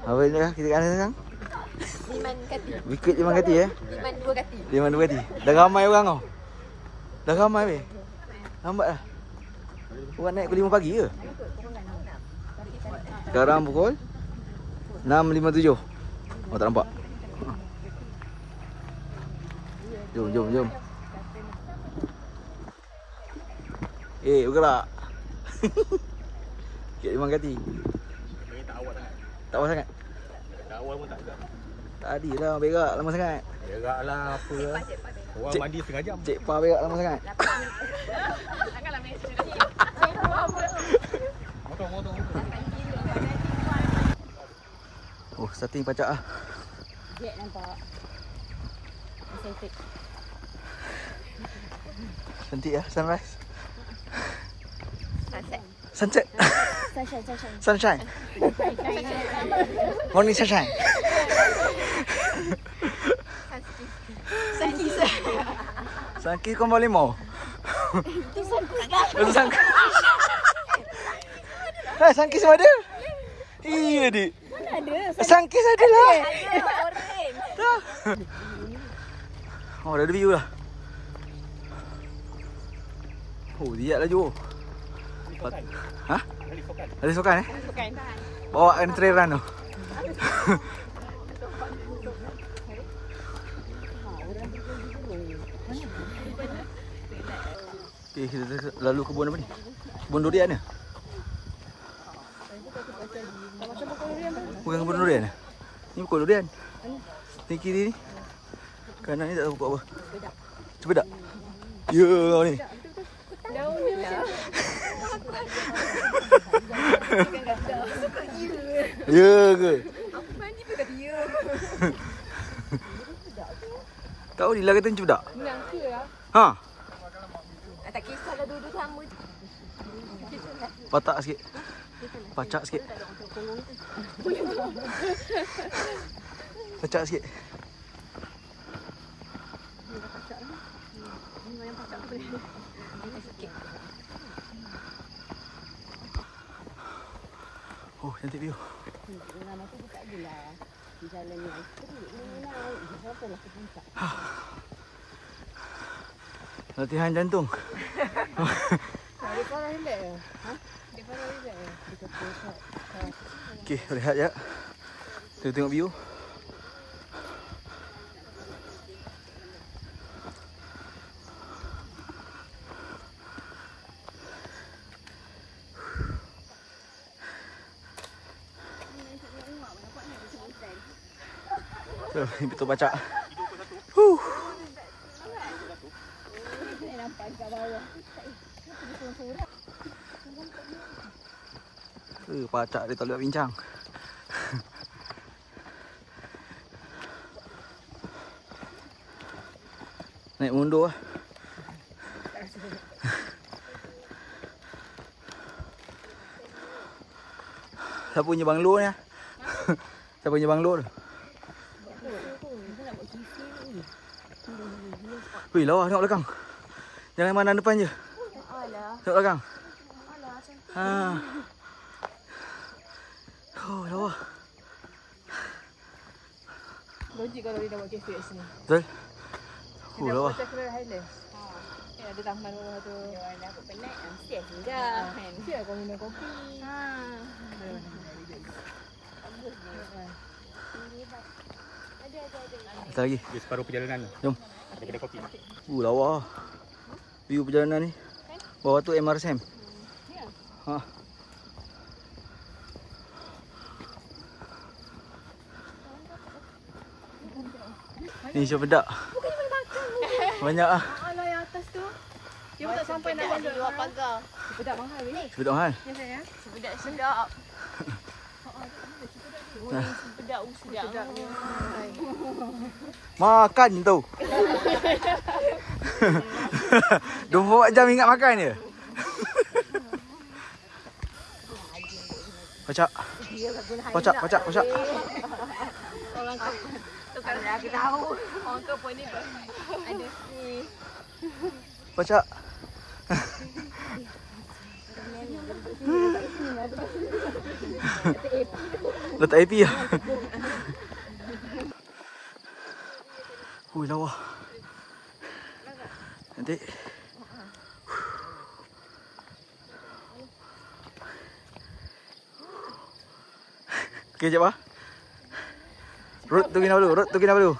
Apa ni kita kat mana sekarang? Liman kati. Bukit Liman Kati Liman 2 kati. Liman 2 Kati. Dah ramai orang kau. Dah ramai weh. Lambat dah. Orang naik pukul 5 pagi ke? Sekarang pukul 6.57. Oh tak nampak. Jom. Bergerak. Bukit Liman Kati. Tak awal sangat. Tak awal sangat? Tak awal pun tak juga. Tadi lah berak lama sangat. Berak lah apa lah. Orang mandi setengah jam. Cik Pa berak lama sangat. Janganlah mesej. Motong. Oh, starting pacak lah. Jet nampak. Estetik. Cantik lah sunrise. Sunset. Sunset. Sunshine. Morning sunshine. Sangkis kau boleh mau? Itu sangkis dah. Itu sangkis. Sangkis semua ada? Iya dik. Mana ada? Sangkis ada lah. Ada orange. Oh dah ada view lah. Oh dia laju. Ha? Ada sokan Bukan. Bawa kan trail run tu. Okay, kita lalu kebun apa ni? Kebun durian ni? Bukan kebun durian ni? Ni pokok durian. Ni kiri ni. Kanan ni tak tahu pokok apa. Cepedak. Ya kau ni. Daun dia macam Ya ke? apa mandi pun kata ya. Tahu ni lah kata cepedak. Menang ke lah. Ha? Tak kisahlah duduk sama. Patak sikit. Pacak sikit. Pacak sikit. Oh, cantik view. Nama tu tak adalah jalan yang Latihan jantung. Dia parah relax ke? Dia parah relax ke? Okey, rehat jap. Kita tengok view. Ni betul pacak. Pacak dia tak boleh bincang. Naik mundur lah. Siapa punya banglo ni? Siapa punya banglo tu? Wih, lawa tengok belakang. Jangan pandang depan je. Tengok belakang. Ha. Oh, lawa. Logik kalau dia dah buat kafe kat sini. Betul? Dia dah Lawa. buat Cakra Highlands. Ada taman bawah tu. Dia aku penat. Siap juga. Siap kau minum kopi. Ada lagi. Dia separuh perjalanan. Jom. Ada kedai kopi. Lawa. View perjalanan ni. Bawah tu MRSM. Ya. Ha. Ni Syepedak. Banyak ah. Alah yang atas tu. Dia pun tak sampai nak jalan luar pagar. Sepedak mahal weh. Syepedak mahal. Ya sayang. Sepedak sedap. Sepedak sedap. Makan tu. 24 jam ingat makan je. Pacak. Pacak. Orang kau tukar aku tahu. Orang kau pun ni ada ni. Pacak. Letak AP lah. Ui, lawa. Cantik. Okay, sekejap lah. Rod tu kena dulu, Rod tu kena dulu.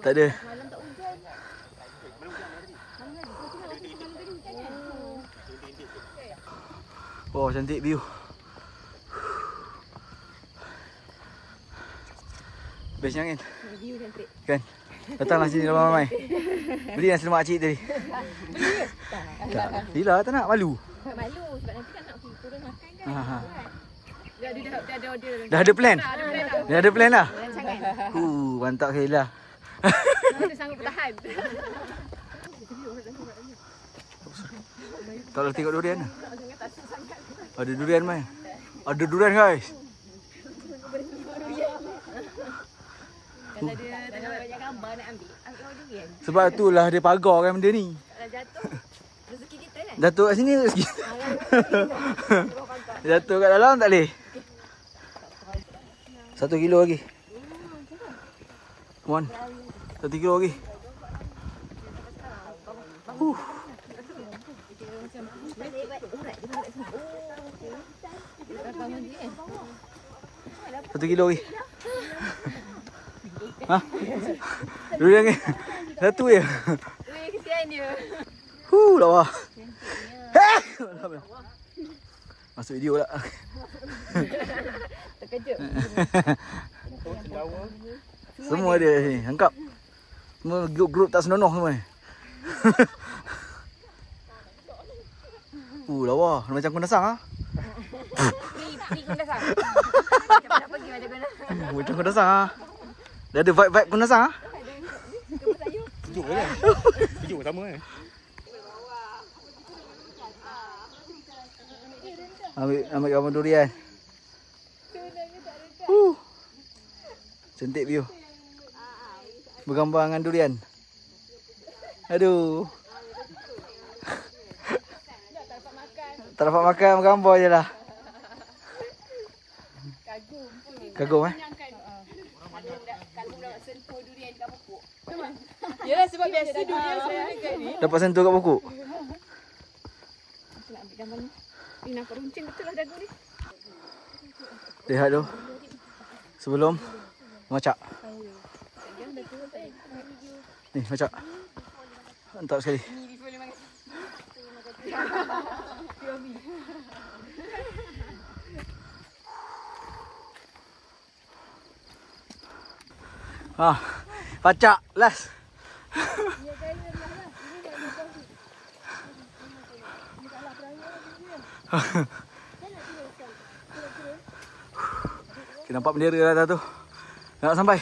Tak ada. Malam tak hujan. Oh, cantik view. Bestnya kan? View cantik. Kan? Datanglah sini ramai-ramai. Beli nasi lemak cik tadi. Tak. Bila tak nak, malu. Malu sebab nanti kan nak turun makan kan. Ha. Dah ada order. Dah ada plan? Dah ada plan lah? Rancangan. Mantap Khaila. Kita sanggup bertahan. Tak boleh tengok durian lah. Ada durian mai. Ada durian guys. Kalau dia tengok banyak gambar nak ambil durian. Sebab itulah dia pagar kan benda ni. Kalau jatuh, rezeki kita kan. Jatuh kat sini rezeki. Jatuh kat dalam tak boleh. 1 kilo lagi. Come on. 1 kilo lagi. Satu kilo lagi. Ha? Durian ni. Satu je. Kesian dia. Lawa. Masuk video pula. Terkejut. Semua ada ni, angkap. Semua grup tak senonoh semua ni. Lawa, macam kundasang ah. Pergi kundasang. Cepat pergi macam kundasang. Macam kundasang ah. Dia ada vibe kundasang ah. Sejuk kan? Sejuk sama kan? Ambil gambar durian. Cantik view. Bergambar dengan durian. Aduh. Tak dapat makan, bergambar je lah. Kagum eh? Kagum nak sentuh durian kat pokok. Yalah sebab biasa durian saya agak ni. Dapat sentuh kat pokok. Nak ambil gambar ni. Ni nampak runcing betul lah dagu ni. Lihat tu. Sebelum macak. Ni macak. Mantap sekali. Pacak last. Kita nampak bendera atas tu. Nak sampai.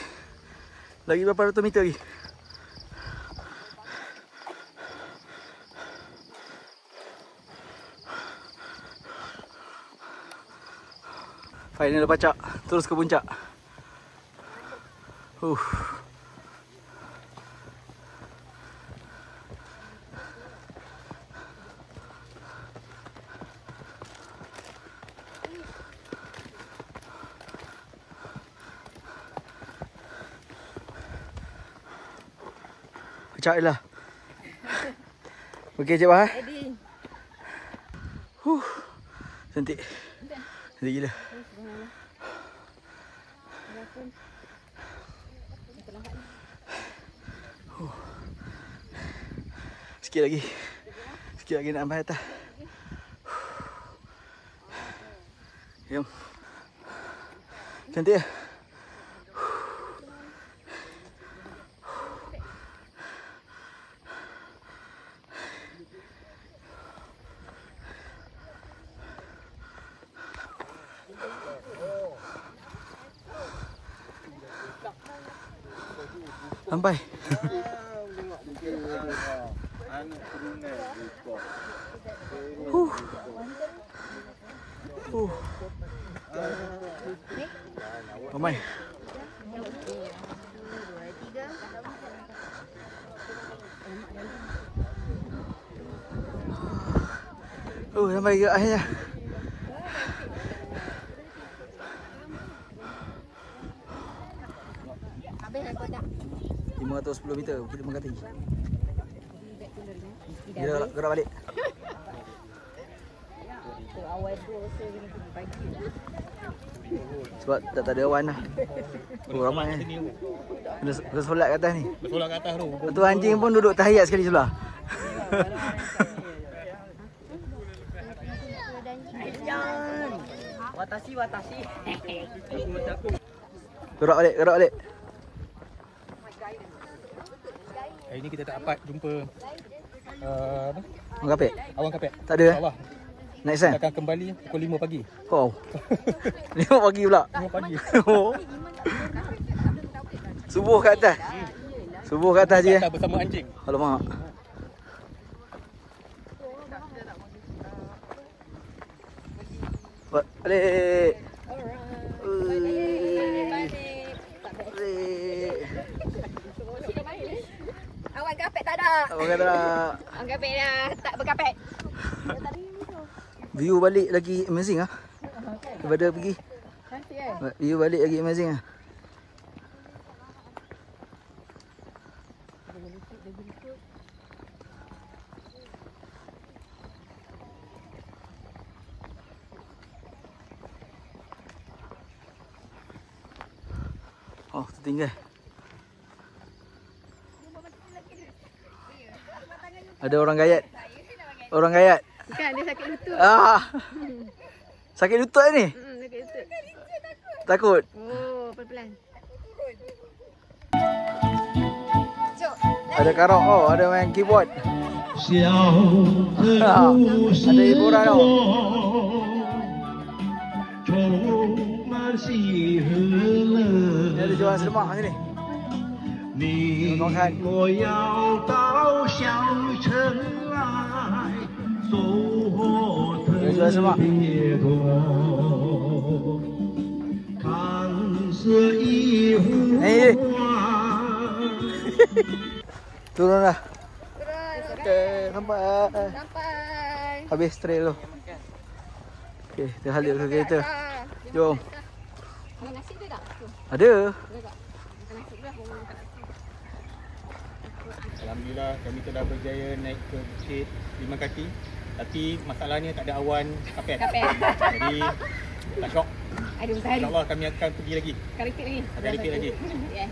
Lagi berapa ratus meter lagi. Final pacak. Terus ke puncak. Pacak je lah. Okey cik Bah. Cantik. Cantik gila. Sikit lagi. Sikit lagi nak sampai atas. Jom. Cantik lah. Sampai. Ramai. Oh, sampai ke akhirnya. Habis aku dah. 510 meter kita mengkati. Kita gerak balik. Awal tu saya kena pergi pagi. Sebab tak ada awan lah. Oh, ramai ni. Kena solat kat atas ni. Bersolat kat atas tu. Lepas tu anjing pun duduk tahiyat sekali sebelah. Watasi. Gerak balik. Hari ni kita tak dapat jumpa apa? Orang kapek? Awan kapek. Tak ada. InsyaAllah. Naik sen? Kita akan kembali pukul 5 pagi. Wow. 5 pagi pula. 5 pagi. Oh. Subuh kat atas. Subuh kat atas je. Kita bersama anjing. Alamak. Balik. Awan kapek tak ada. Apa kata nak? Awan kapek dah tak berkapek. View balik lagi amazing ah. Daripada pergi. Cantik kan? View balik lagi amazing ah. Oh, tertinggal. Ada orang gayat. Orang gayat. Bukan, dia sakit lutut. Sakit lutut ni? Sakit lutut. Takut? Oh, pelan-pelan. Ada karaoke, oh, ada main keyboard. Ada hiburan tau. Ni ada jual semak sini. Tengok Ada jual semak. Turun dah. Okay, sampai. Habis trail tu. Okay, kita halir ke kereta. Jom. Ada nasi tu tak? Ada. Alhamdulillah kami telah berjaya naik ke Bukit Lima Kaki. Tapi masalahnya tak ada awan kapek. Jadi tak syok. Ada besar. InsyaAllah kami akan pergi lagi. Akan repeat lagi. Akan repeat lagi. Yes.